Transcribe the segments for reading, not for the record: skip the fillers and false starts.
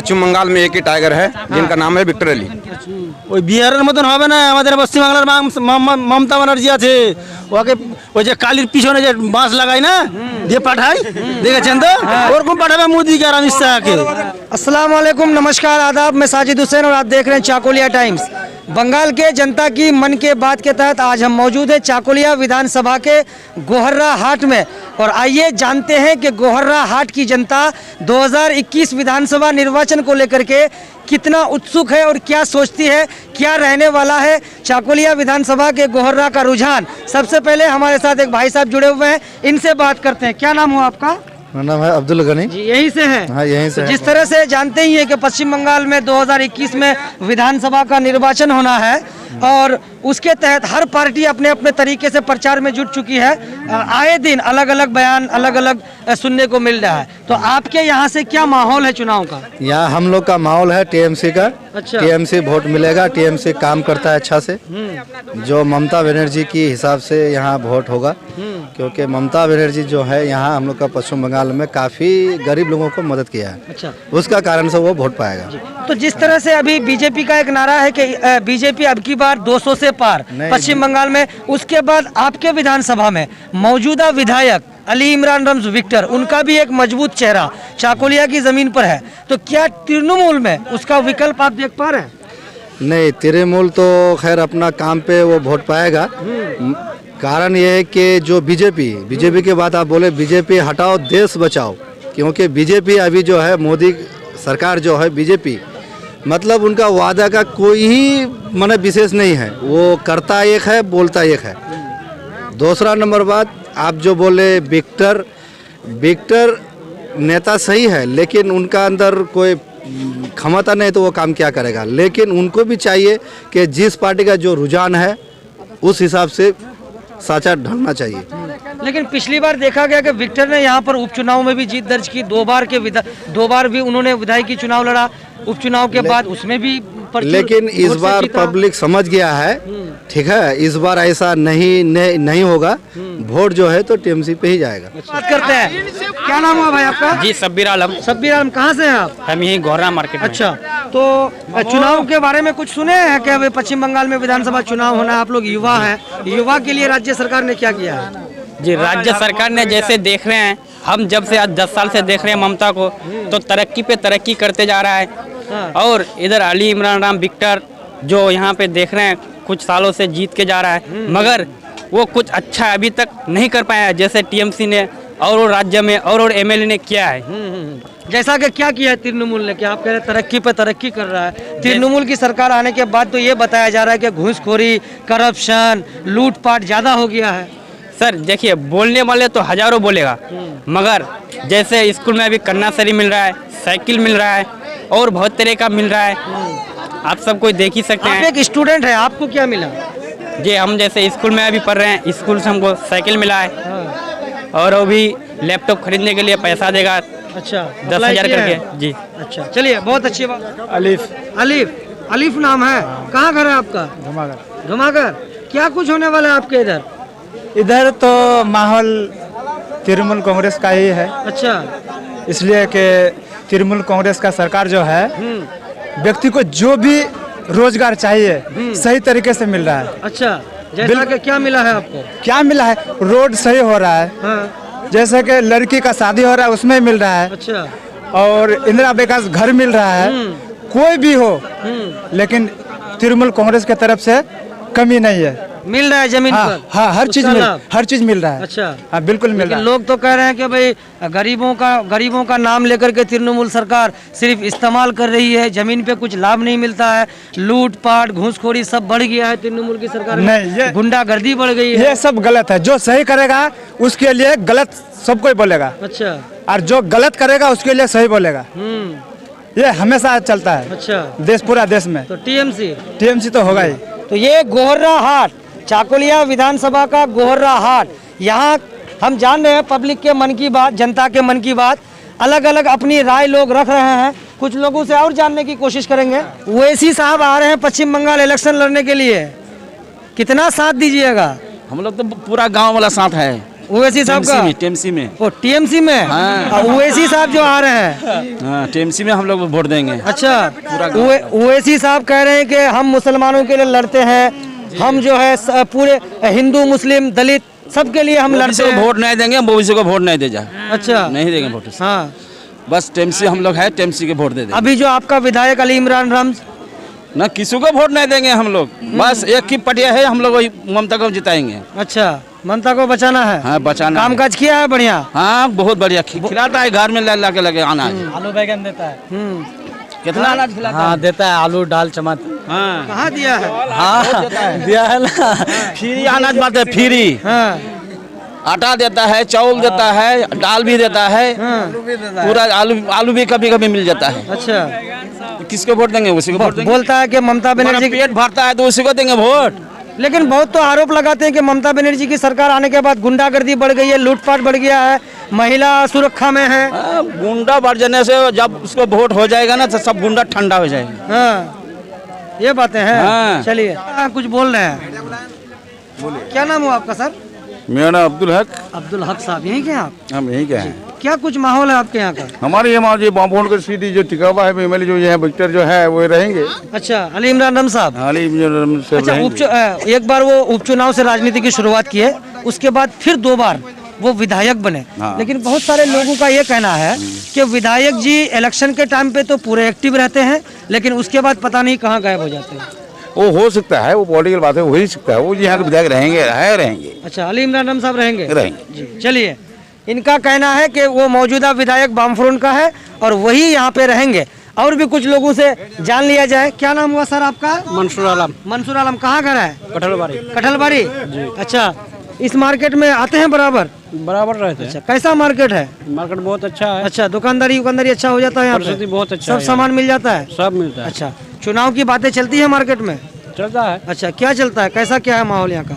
पश्चिम बंगाल में एक ही टाइगर है जिनका नाम है विक्टर अली। ওই বিহারের মতন হবে না, আমাদের পশ্চিমবাংলার মমতা ব্যানার্জি আছে, ওকে ওই যে কালির পিছনে যে বাঁশ লাগায় না দিয়ে পাঠায়, দেখেছেন তো, ওরকম পাঠাবে মোদিকে আর अमित शाह के। अस्सलाम वालेकुम, नमस्कार, आदाब। मैं साजिद हुसैन और आप देख रहे हैं चाकुलिया टाइम्स। बंगाल के जनता की मन के बात के तहत आज हम मौजूद हैं चाकुलिया विधानसभा के गोहर्रा हाट में, और आइए जानते हैं कि गोहर्रा हाट की जनता 2021 विधानसभा निर्वाचन को लेकर के कितना उत्सुक है और क्या सोचती है, क्या रहने वाला है चाकुलिया विधानसभा के गोहर्रा का रुझान। सबसे पहले हमारे साथ एक भाई साहब जुड़े हुए हैं, इनसे बात करते हैं। क्या नाम हुआ आपका? मेरा नाम है अब्दुल गनी जी, यहीं से है? हाँ, यहीं से। जिस तरह से जानते ही हैं कि पश्चिम बंगाल में 2021 में विधानसभा का निर्वाचन होना है और उसके तहत हर पार्टी अपने अपने तरीके से प्रचार में जुट चुकी है। आए दिन अलग अलग बयान अलग अलग सुनने को मिल रहा है, तो आपके यहाँ से क्या माहौल है चुनाव का? यहाँ हम लोग का माहौल है टीएमसी का। अच्छा। टीएमसी वोट मिलेगा, टीएमसी काम करता है अच्छा से। जो ममता बनर्जी की हिसाब से यहाँ वोट होगा, क्योंकि ममता बनर्जी जो है यहाँ हम लोग का पश्चिम बंगाल में काफ़ी गरीब लोगों को मदद किया है। अच्छा। उसका कारण से वो वोट पाएगा। तो जिस तरह से अभी बीजेपी का एक नारा है कि बीजेपी अब की बार 200 से पार पश्चिम बंगाल में, उसके बाद आपके विधानसभा में मौजूदा विधायक अली इमरान रम्ज विक्टर, उनका भी एक मजबूत चेहरा चाकुलिया की जमीन पर है, तो क्या तृणमूल में उसका विकल्प आप देख पा रहे हैं? नहीं, तृणमूल तो खैर अपना काम पे वो वोट पाएगा। कारण ये है कि जो बीजेपी की बात आप बोले, बीजेपी हटाओ देश बचाओ, क्योंकि बीजेपी अभी जो है मोदी सरकार जो है बीजेपी, मतलब उनका वादा का कोई ही मन विशेष नहीं है। वो करता एक है, बोलता एक है। दूसरा नंबर बात, आप जो बोले विक्टर नेता सही है, लेकिन उनका अंदर कोई क्षमता नहीं, तो वो काम क्या करेगा। लेकिन उनको भी चाहिए कि जिस पार्टी का जो रुझान है उस हिसाब से साचा ढलना चाहिए। लेकिन पिछली बार देखा गया कि विक्टर ने यहाँ पर उपचुनाव में भी जीत दर्ज की, दो बार भी उन्होंने विधायकी चुनाव लड़ा, उपचुनाव के बाद उसमें भी। लेकिन इस बार पब्लिक समझ गया है, ठीक है, इस बार ऐसा नहीं होगा। वोट जो है तो टीएमसी पे ही जाएगा। बात करते हैं, क्या नाम हुआ भाई आपका? जी, शब्बीर आलम। शब्बीर आलम, कहाँ से हैं आप? हम यही गोहर्रा मार्केट में। अच्छा, तो चुनाव के बारे में कुछ सुने हैं कि अभी पश्चिम बंगाल में विधानसभा चुनाव होना है, आप लोग युवा हैं, युवा के लिए राज्य सरकार ने क्या किया है? जी, राज्य सरकार ने जैसे देख रहे हैं, हम जब से आज 10 साल से देख रहे हैं ममता को, तो तरक्की पे तरक्की करते जा रहा है। और इधर अली इमरान राम विक्टर जो यहाँ पे देख रहे हैं कुछ सालों से जीत के जा रहा है, मगर वो कुछ अच्छा अभी तक नहीं कर पाया है जैसे टीएमसी ने और राज्य में और एमएलए ने किया है। जैसा कि क्या किया है तृणमूल ने? क्या आप कह रहे हैं तरक्की पे तरक्की कर रहा है? तृणमूल की सरकार आने के बाद तो ये बताया जा रहा है कि घूसखोरी, करप्शन, लूटपाट ज्यादा हो गया है। सर देखिए, बोलने वाले तो हजारों बोलेगा, मगर जैसे स्कूल में अभी कन्याश्री मिल रहा है, साइकिल मिल रहा है और बहुत तरह का मिल रहा है, आप सब कोई देख ही सकते हैं। आप एक स्टूडेंट है, आपको क्या मिला? जी, हम जैसे स्कूल में अभी पढ़ रहे हैं, स्कूल से हमको साइकिल मिला है और अभी लैपटॉप खरीदने के लिए पैसा देगा। अच्छा, 10,000 करके। जी, अच्छा, चलिए, बहुत अच्छी बात। अलीफ अलीफ नाम है, कहाँ घर है आपका? घुमाकर। क्या कुछ होने वाला है आपके इधर? इधर तो माहौल तृणमूल कांग्रेस का ही है। अच्छा, इसलिए कि तृणमूल कांग्रेस का सरकार जो है, व्यक्ति को जो भी रोजगार चाहिए सही तरीके से मिल रहा है। अच्छा, जैसा कि क्या मिला है आपको? क्या मिला है? रोड सही हो रहा है। हाँ। जैसे कि लड़की का शादी हो रहा है उसमें मिल रहा है। अच्छा। और इंदिरा विकास घर मिल रहा है। कोई भी हो, लेकिन तृणमूल कांग्रेस की तरफ से कमी नहीं है। मिल रहा है जमीन पर? हाँ, हर चीज मिल रहा है। अच्छा, हाँ, बिल्कुल मिल रहा है। लोग तो कह रहे हैं कि भाई गरीबों का नाम लेकर के तृणमूल सरकार सिर्फ इस्तेमाल कर रही है, जमीन पे कुछ लाभ नहीं मिलता है, लूटपाट घूसखोरी सब बढ़ गया है तृणमूल की सरकार में। नहीं, ये गुंडागर्दी बढ़ गई है। ये सब गलत है। जो सही करेगा उसके लिए गलत सब कोई बोलेगा। अच्छा। और जो गलत करेगा उसके लिए सही बोलेगा। ये हमेशा चलता है। अच्छा। पूरा देश में तो टीएमसी तो होगा ही। तो ये गोहर्रा हाट, चाकुलिया विधानसभा का गोहर्रा हाट, यहाँ हम जान रहे हैं पब्लिक के मन की बात, जनता के मन की बात, अलग अलग अपनी राय लोग रख रहे हैं। कुछ लोगों से और जानने की कोशिश करेंगे। ओवैसी साहब आ रहे हैं पश्चिम बंगाल इलेक्शन लड़ने के लिए, कितना साथ दीजिएगा? हम लोग तो पूरा गांव वाला साथ है। ओवैसी साहब का टीएमसी में ओ टीएमसी में ओवैसी साहब जो आ रहे हैं हाँ टीएमसी में हम लोग वोट देंगे। अच्छा ओवैसी साहब कह रहे हैं कि हम मुसलमानों के लिए लड़ते हैं, हम जो है पूरे हिंदू मुस्लिम दलित सबके लिए हम लड़ते हैं। वोट नहीं देंगे, हम ओबीसी को वोट नहीं दे जा। अच्छा नहीं देंगे वोट। हाँ बस टीएमसी हम लोग है, टीएमसी के वोट दे देंगे। अभी जो आपका विधायक अली इमरान रम्ज ना किसी को वोट नहीं देंगे हम लोग, बस एक ही पटिया है, हम लोग वही ममता को जिताएंगे। अच्छा ममता को बचाना है। हाँ बचाना। काम काज किया है बढ़िया। हाँ बहुत बढ़िया खिलाता है, घर में ला के लगे अनाज। आलू बैगन देता है। कितना अनाज खिलाता है? हाँ देता है, आलू दाल टमाटर। हाँ कहाँ दिया है? हाँ दिया है ना। फ्री अनाज बात है, फ्री हाँ आटा देता है, चावल देता है, दाल भी देता है, पूरा आलू भी कभी कभी मिल जाता है। अच्छा किसको वोट देंगे? उसी को वोट देंगे। बोलता है कि ममता बनर्जी पेट भरता है तो उसी को देंगे वोट। लेकिन बहुत तो आरोप लगाते हैं कि ममता बनर्जी की सरकार आने के बाद गुंडागर्दी बढ़ गई है, लूटपाट बढ़ गया है, महिला सुरक्षा में है। गुंडा बढ़ जाने से जब उसको वोट हो जाएगा ना तो सब गुंडा ठंडा हो जाएगा। हाँ ये बातें हैं। हाँ। चलिए कुछ बोल रहे हैं, क्या नाम हुआ आपका सर? मेरा नाम अब्दुल हक। अब्दुल हक साहब यहीं के हैं आप? हम यहीं के हैं। क्या कुछ माहौल है आपके यहाँ का? हमारे यहाँ जो बामफोन का सीधी जो टिका हुआ है एमएलए जो यहाँ विक्टर जो है वो रहेंगे। अच्छा अली इमरान रम साहब। हाली से अच्छा रहेंगे। एक बार वो उपचुनाव से राजनीति की शुरुआत की है, उसके बाद फिर 2 बार वो विधायक बने। हाँ। लेकिन बहुत सारे लोगों का ये कहना है कि विधायक जी इलेक्शन के टाइम पे तो पूरे एक्टिव रहते हैं, लेकिन उसके बाद पता नहीं कहाँ गायब हो जाते हैं। वो हो सकता है, वो पॉलिटिकल बात है, हो ही सकता है। वो यहाँ के विधायक रहेंगे। अच्छा अली इमरान रम साहब रहेंगे? रहेंगे। जी चलिए, इनका कहना है कि वो मौजूदा विधायक बामफ्रंट का है और वही यहाँ पे रहेंगे। और भी कुछ लोगों से जान लिया जाए। क्या नाम हुआ सर आपका? मंसूर आलम। मंसूर आलम। कहाँ घर है? कटहलबाड़ी। कटहलबाड़ी। अच्छा इस मार्केट में आते हैं बराबर? बराबर रहते हैं। अच्छा कैसा मार्केट है? मार्केट बहुत अच्छा है। अच्छा दुकानदारी अच्छा हो जाता है यहाँ परिस्थिति पे? बहुत अच्छा सब है। सामान मिल जाता है? सब मिलता है। अच्छा चुनाव की बातें चलती है मार्केट में? चलता है। अच्छा क्या चलता है, कैसा क्या है माहौल यहाँ का?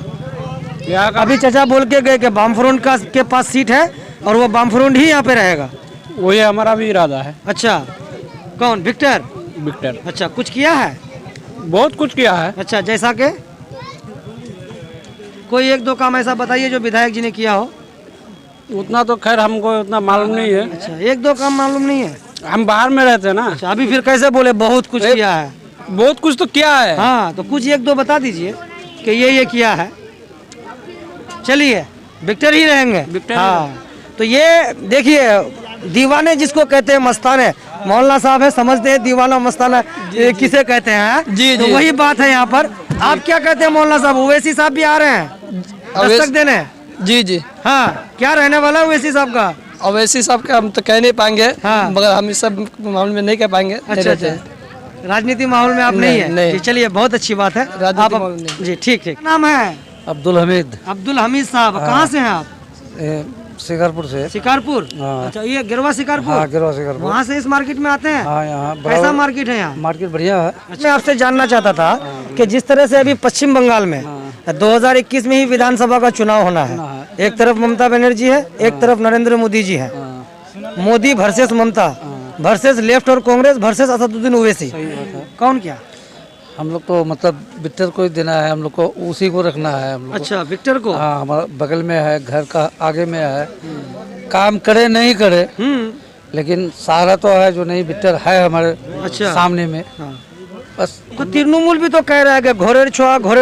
यहाँ का अभी चाचा बोल के गए कि बामफ्रंट का के पास सीट है और वो बामफ्रंट ही यहाँ पे रहेगा। वही हमारा भी इरादा है। अच्छा कौन? विक्टर। विक्टर अच्छा कुछ किया है? बहुत कुछ किया है। अच्छा जैसा के कोई 1-2 काम ऐसा बताइए जो विधायक जी ने किया हो। उतना तो खैर हमको उतना मालूम नहीं है। अच्छा 1-2 काम मालूम नहीं है? हम बाहर में रहते हैं ना। अच्छा अभी फिर कैसे बोले बहुत कुछ किया है? बहुत कुछ तो किया है। हाँ तो कुछ 1-2 बता दीजिए कि ये किया है। चलिए विक्टर ही रहेंगे। विक्टर। हाँ तो ये देखिए दीवाने जिसको कहते हैं मस्ताने, मौलाना साहब है, समझते हैं दीवाना मस्ताना किसे कहते हैं। जी, तो जी। वही बात है यहाँ पर। आप क्या कहते हैं मौलाना साहब? ओवैसी साहब भी आ रहे हैं दस्तक देने। जी जी। हाँ क्या रहने वाला है ओवैसी साहब का? अवैसी साहब का हम तो कह नहीं पाएंगे। हाँ। मगर हम इस सब मामले में नहीं कह पाएंगे। अच्छा अच्छा राजनीति माहौल में आप नहीं है? नहीं। जी, चलिए बहुत अच्छी बात है। राजनीति आप माहौल नहीं। जी ठीक नाम है? अब्दुल हमीद अब्दुल हमीद साहब। कहाँ से हैं आप? शिकारपुर से। शिकारपुर। हाँ। अच्छा ये गिरवा शिकारपुर। हाँ गिरवा शिकारपुर। वहाँ से इस मार्केट में आते हैं? हाँ यहाँ कैसा मार्केट है यहाँ? मार्केट बढ़िया है। मैं आपसे जानना चाहता था कि जिस तरह से अभी पश्चिम बंगाल में 2021 में ही विधानसभा का चुनाव होना है, एक तरफ ममता बनर्जी है, एक तरफ नरेंद्र मोदी जी है। मोदी वर्सेस ममता वर्सेस लेफ्ट और कांग्रेस वर्सेस असदुद्दीन ओवैसी। कौन क्या? हम लोग को मतलब विक्टर को ही देना है, हम लोग को उसी को रखना है हम लोग। अच्छा विक्टर को। हाँ हमारा बगल में है, घर का आगे में है। काम करे नहीं करे लेकिन सहारा तो है जो नहीं, विक्टर है हमारे अच्छा। सामने में। बस तो तृणमूल भी तो कह रहा है कि घोरेर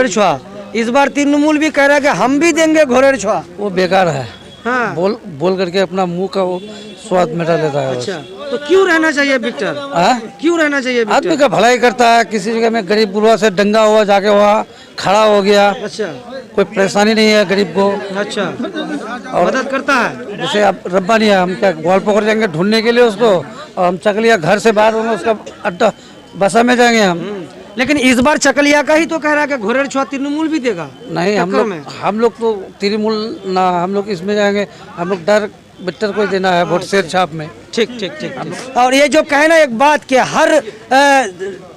छुआ। इस बार तृणमूल भी कह रहा है कि हम भी देंगे घोरेर छुआ। वो बेकार है। हाँ। बोल करके अपना मुंह का वो स्वाद मिटा लेता है। अच्छा तो क्यों रहना चाहिए विक्टर? क्यों रहना चाहिए आदमी विक्टर? का भलाई करता है। किसी जगह में गरीब बुढ़वा से दंगा हुआ, जाके वहाँ खड़ा हो गया। अच्छा कोई परेशानी नहीं है गरीब को। अच्छा मदद करता है। जैसे अब रब्बा नहीं है, हम क्या ग्वाल पकड़ जाएंगे ढूंढने के लिए उसको, और हम चकलिया घर से बाहर होंगे उसका अड्डा बसा में जाएंगे हम। लेकिन इस बार चकलिया का ही तो कह रहा है कि घोरेर छुआ तृणमूल भी देगा। नहीं हम लोग तो तृणमूल ना, हम लोग इसमें जाएंगे। हम लोग डायरेक्ट विक्टर को ही देना है वोट शेर छाप में। ठीक। और ये जो कहना एक बात कि हर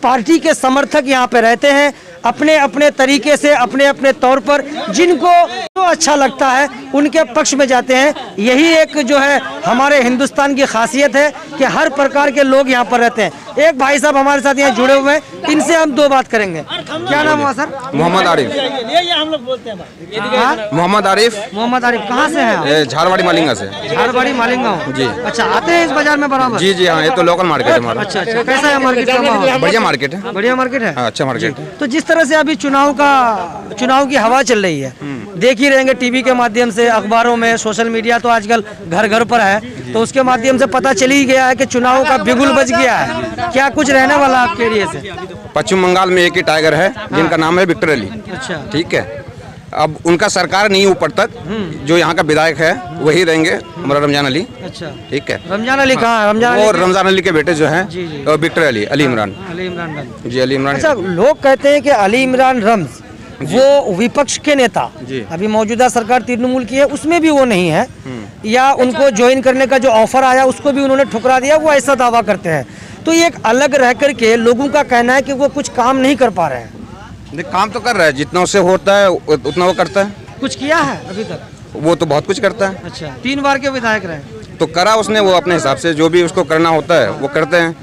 पार्टी के समर्थक यहाँ पे रहते हैं, अपने अपने तरीके से, अपने अपने तौर पर जिनको जो अच्छा लगता है उनके पक्ष में जाते हैं। यही एक जो है हमारे हिंदुस्तान की खासियत है कि हर प्रकार के लोग यहाँ पर रहते हैं। एक भाई साहब हमारे साथ यहाँ जुड़े हुए हैं, इनसे हम दो बात करेंगे। क्या नाम हुआ सर? मोहम्मद आरिफ। मोहम्मद आरिफ। मोहम्मद आरिफ, कहाँ से हैं आप? झारवाड़ी मालिंगा से। झारवाड़ी मालिंगा जी। अच्छा, आते हैं इस बाजार में बराबर? जी जी हाँ, ये तो लोकल मार्केट है हमारा। अच्छा अच्छा, कैसा है मार्केट का माहौल? बढ़िया मार्केट है। बढ़िया मार्केट है। हाँ, अच्छा मार्केट है। तो जिस तरह से अभी चुनाव की हवा चल रही है, देख ही रहेंगे टीवी के माध्यम से, अखबारों में, सोशल मीडिया तो आजकल घर घर पर है, तो उसके माध्यम से पता चल ही गया है कि चुनाव का बिगुल बज गया है। क्या कुछ रहने वाला आपके एरिया से? पश्चिम बंगाल में एक ही टाइगर है जिनका नाम है विक्टर अली। अच्छा, ठीक है, अब उनका सरकार नहीं ऊपर तक, जो यहाँ का विधायक है वही रहेंगे, हमारा रमजान अली। अच्छा, ठीक है। रमजान अली कहाँ है? रमजान और रमजान अली के बेटे जो हैं जी, जी। विक्टर अली, अली इमरान। अली इमरान खान। जी, अली इमरान। अच्छा, लोग कहते हैं कि अली इमरान रम्ज वो विपक्ष के नेता, जी। अभी मौजूदा सरकार तृणमूल की है, उसमें भी वो नहीं है, या उनको ज्वाइन करने का जो ऑफर आया उसको भी उन्होंने ठुकरा दिया, वो ऐसा दावा करते हैं। तो ये एक अलग रह करके लोगों का कहना है कि वो कुछ काम नहीं कर पा रहे हैं। देख, काम तो कर रहा है, जितना उससे होता है उतना वो करता है। कुछ किया है अभी तक? वो तो बहुत कुछ करता है। अच्छा, 3 बार के विधायक रहे। तो करा उसने, वो अपने हिसाब से जो भी उसको करना होता है वो करते हैं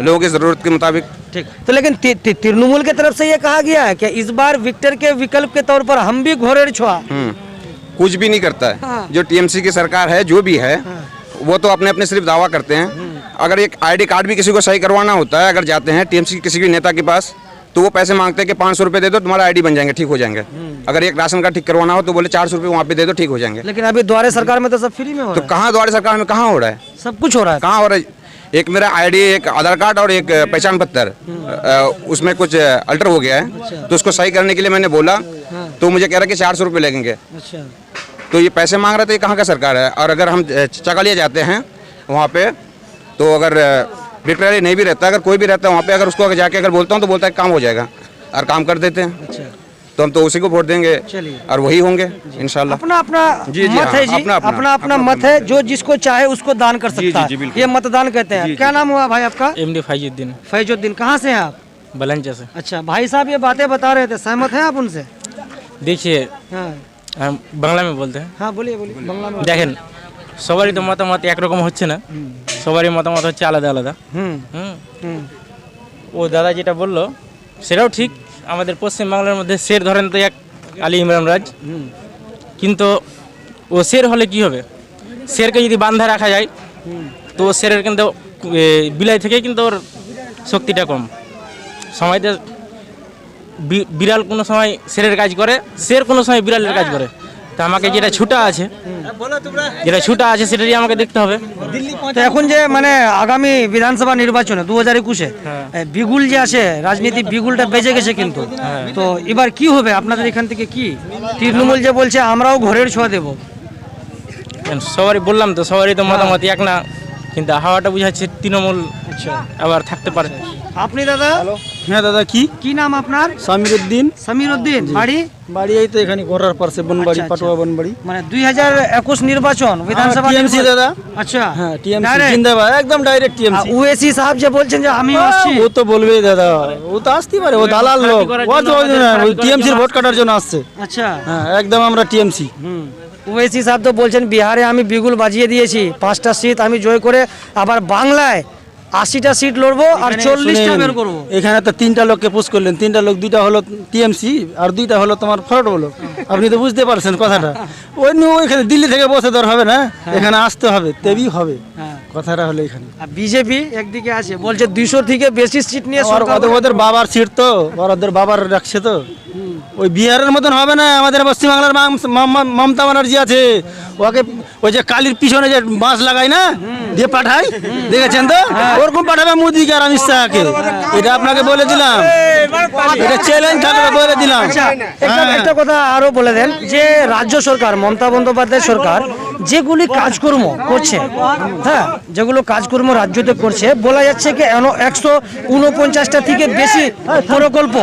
लोगों की जरूरत के मुताबिक। ठीक, तो लेकिन तृणमूल की तरफ से ये कहा गया है कि इस बार विक्टर के विकल्प के तौर पर हम भी घोड़े छुआ। कुछ भी नहीं करता है। हाँ। जो टीएमसी की सरकार है, जो भी है, वो तो अपने अपने सिर्फ दावा करते हैं। अगर एक आईडी कार्ड भी किसी को सही करवाना होता है, अगर जाते हैं टीएमसी किसी भी नेता के पास, तो वो पैसे मांगते हैं कि 500 रुपए दे दो, तुम्हारा आईडी बन जाएंगे, ठीक हो जाएंगे। अगर एक राशन कार्ड ठीक करवाना हो तो बोले 400 रुपए वहाँ पे दे दो, ठीक हो जाएंगे। लेकिन अभी द्वारे सरकार में तो सब फ्री में हो तो रहा है। कहाँ द्वारे सरकार में कहाँ हो रहा है? सब कुछ हो रहा है। कहाँ हो रहा है? एक मेरा आईडी, एक आधार कार्ड और एक पहचान पत्र, उसमें कुछ अल्टर हो गया है, तो उसको सही करने के लिए मैंने बोला, तो मुझे कह रहा है कि 400 रुपये लगेंगे। अच्छा, तो ये पैसे मांग रहे थे, ये कहाँ का सरकार है? और अगर हम चकालिया जाते हैं वहाँ पे, तो अगर विक्टर नहीं भी रहता, अगर कोई भी रहता है वहाँ पे, अगर उसको अगर जाके अगर बोलता हूँ तो बोलता है काम हो जाएगा, और काम कर देते हैं। अच्छा, तो हम तो उसी को वोट देंगे चलिए। और वही होंगे इंशाल्लाह। अपना अपना जी, जी, मत हाँ, है जी, अपना अपना मत है, जो जिसको चाहे उसको दान कर सकता जी, है, बिल्कुल। ये मतदान कहते हैं। क्या नाम हुआ भाई आपका? एमडी फैजुद्दीन, फैजुद्दीन, कहाँ से हैं आप? बलंजा से। अच्छा, भाई साहब ये बातें बता रहे थे, सहमत हैं आप उनसे? देखिए, हाँ हम बांग्ला में बोलते हैं। हाँ, बोलिए बोलिए, बांग्ला में। দেখেন সবারই তো মতামত একরকম হচ্ছে না, সবারই মতামত হচ্ছে আলাদা আলাদা। ও দাদা যেটা বললো সেটাও ঠিক। আমাদের পশ্চিমবাংলার মধ্যে শের ধরেন তো এক আলী ইমরান রাজ, কিন্তু ও শের হলে কি হবে? শেরকে যদি বান্ধা রাখা যায় তো ও শেরের কিন্তু বিলাই থেকে কিন্তু ওর শক্তিটা কম। সময়তে বিড়াল কোনো সময় শেরের কাজ করে, শের কোনো সময় বিড়ালের কাজ করে। তা আমাকে যেটা ছুটা আছে সেটাই আমাকে দেখতে হবে। তো এখন যে মানে আগামী বিধানসভা নির্বাচনে 2021-এ বিগুল যে আছে, রাজনীতি বিগুলটা বেজে গেছে কিন্তু, তো এবার কি হবে আপনাদের এখান থেকে? কি তৃণমূল যে বলছে আমরাও ঘরের ছোঁয়া দেবো, সবারই বললাম তো, সবারই তো মতামত এক না, কিন্তু হাওয়াটা বুঝাচ্ছে তৃণমূল আবার থাকতে পারে। আপনি দাদা? হ্যাঁ দাদা, কি নাম আপনার? সামির উদ্দিন। সমীর উদ্দিন, বাড়ি? বাড়ি এই তো এখানে ঘোরার পাশে বনবাড়ি, আচ্ছা, পাটুয়া বনবাড়ি। মানে 2021 নির্বাচন বিধানসভা টিএমসি দাদা। আচ্ছা, হ্যাঁ, টিএমসি Direct? জিন্দাবাদ, একদম ডাইরেক্ট টিএমসি। ওএসি সাহেব যে বলছেন যে আমি আসছি, ও তো বলবেই দাদা, ও তো আসতেই পারে, ও দালাল লোক, ও তো টিএমসির ভোট কাটার জন্য আসছে। আচ্ছা, হ্যাঁ, একদম আমরা টিএমসি। ওএসি সাহেব তো বলছেন বিহারে আমি বিগুল বাজিয়ে দিয়েছি, 5টা সিট আমি জয় করে আবার বাংলায় 80টা সিট লড়বো আর 40টা বের করবো। এখানে তো 3টা লোককে পুশ করলেন, 3টা লোক, 2টা হলো টিএমসি আর 2টা হলো তোমার ফরওয়ার্ড লোক। আপনি তো বুঝতে পারছেন কথাটা। ওইখানে দিল্লি থেকে বসে ধর হবে না, এখানে আসতে হবে, তেবই হবে। কথাটা হলো এখানে। আর বিজেপি একদিকে আছে, বলছে 200 থেকে বেশি সিট নিয়ে সরকার। ওদের বাবার সিট তো, ওদের বাবার রাখছে তো। ওই বিহারের মতন হবে না, আমাদের পশ্চিমবাংলার মমতা ব্যানার্জি আছে, ওকে ওই যে কালির পিছনে যে বাঁশ লাগায় না, দিয়ে পাঠায়, দেখেছেন তো, ওরকম পাঠাবে মোদিকে আর অমিত শাহকে। এটা আপনাকে বলে দিলাম, এটা চ্যালেঞ্জ থাকবে, বলে দিলাম। আচ্ছা, একটা কথা আরো বলে দেন যে রাজ্য সরকার, মমতা বন্দ্যোপাধ্যায় সরকার যেগুলি কাজকর্ম করছে, হ্যাঁ, যেগুলো কাজকর্ম রাজ্যতে করছে, বলা যাচ্ছে কি 149টা থেকে বেশি প্রকল্প,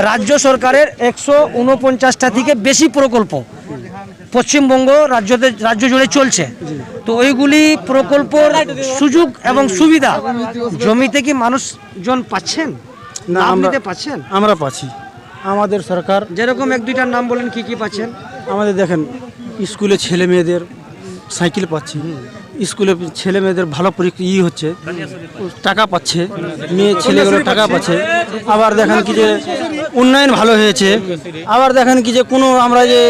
রাজ্য সরকারের 149টা থেকে বেশি প্রকল্প পশ্চিমবঙ্গ রাজ্য জুড়ে চলছে। তো ওইগুলি প্রকল্পর সুযোগ এবং সুবিধা জমিতে কি মানুষজন পাচ্ছেন? না, আপনি পাচ্ছেন? আমরা পাচ্ছি। আমাদের সরকার যেরকম এক দুইটার নাম বলেন কি পাচ্ছেন? আমাদের দেখেন স্কুলে ছেলে মেয়েদের সাইকেল পাচ্ছে, স্কুলে ছেলে মেয়েদের ভালো পরীক্ষা হচ্ছে, টাকা পাচ্ছে, মেয়ে ছেলেগুলো টাকা পাচ্ছে। আবার দেখেন কি যে উন্নয়ন ভালো হয়েছে। আবার দেখেন কি যে আমরা যে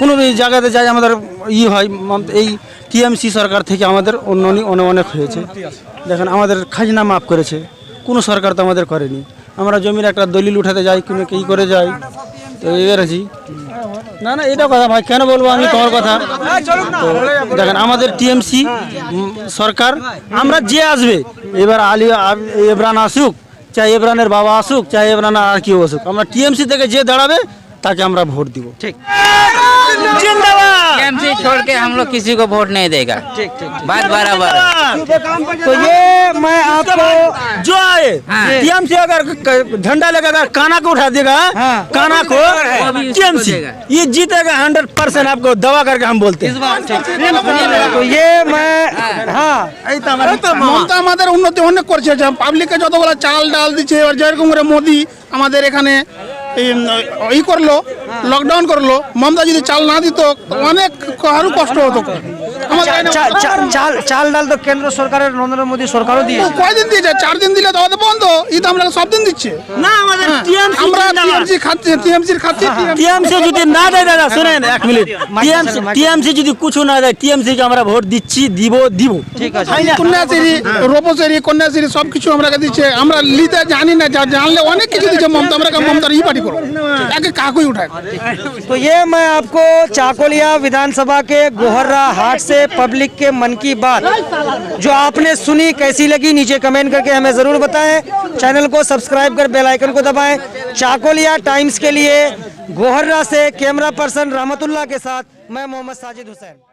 কোনো জায়গাতে যাই আমাদের হয়, এই টিএমসি সরকার থেকে আমাদের উন্নয়ন অনেক হয়েছে। দেখেন আমাদের খাজনা মাফ করেছে, কোনো সরকার তো আমাদের করেনি। আমরা জমির একটা দলিল উঠাতে যাই, কোনো কি করে যাই, তো এগেছি না এটা কথা ভাই কেন বলবো আমি তোমার কথা। তো দেখেন আমাদের টিএমসি সরকার, আমরা যে আসবে এবার এবরান আসুক, চাই এবরানের বাবা আসুক, চাই এবরান আর কেউ আসুক, আমরা টিএমসি থেকে যে দাঁড়াবে তাকে আমরা ভোট দিব। ঠিক टीएमसी छोड़ के हम लोग किसी को वोट नहीं देगा। ठीक बात बराबर है। तो ये मैं आपको जो आए टीएमसी अगर झंडा लेकर अगर काना को उठा देगा, काना को टीएमसी ये जीतेगा 100%, आपको दवा करके हम बोलते हैं। तो ये मैं মমতা আমাদের উন্নতি অনেক করছে, পাবলিককে যতগুলো চাল ডাল দিচ্ছে। এবার যেরকম করে মোদি আমাদের এখানে ই করলো, লকডাউন করলো, মমতা যদি চাল না দিত অনেক আরো কষ্ট হতো। চাল ডাল তো কেন্দ্র সরকারের নরেন্দ্র মোদী সরকারও দিয়ে কয়দিন দিয়েছে? 4 দিন দিলে তো বন্ধ। ঈদ আমরা সব দিন দিচ্ছে না, আমাদের আমরা টিএমসি খাচ্ছি, টিএমসির খাচ্ছি। টিএমসি যদি না দেয়, দাদা শুনেন 1 মিনিট, টিএমসি যদি কিছু না দেয়, টিএমসি কে আমরা ভোট দিচ্ছি, দিব। ঠিক আছে। কন্যাশ্রী, রূপশ্রী, কন্যাশ্রী সবকিছু আমরা দিচ্ছে। আমরা লিতে জানি না, জানলে অনেক কিছু দিচ্ছে মমতা। আমরা মমতার ই পার্টি করবো, একে কাকুই উঠায়। तो ये मैं आपको चाकोलिया विधानसभा के गोहर्रा हाट से पब्लिक के मन की बात जो आपने सुनी कैसी लगी नीचे कमेंट करके हमें ज़रूर बताएं। चैनल को सब्सक्राइब कर बेल आइकन को दबाएं। चाकोलिया टाइम्स के लिए गोहर्रा से कैमरा पर्सन रहमतुल्लाह के साथ मैं मोहम्मद साजिद हुसैन।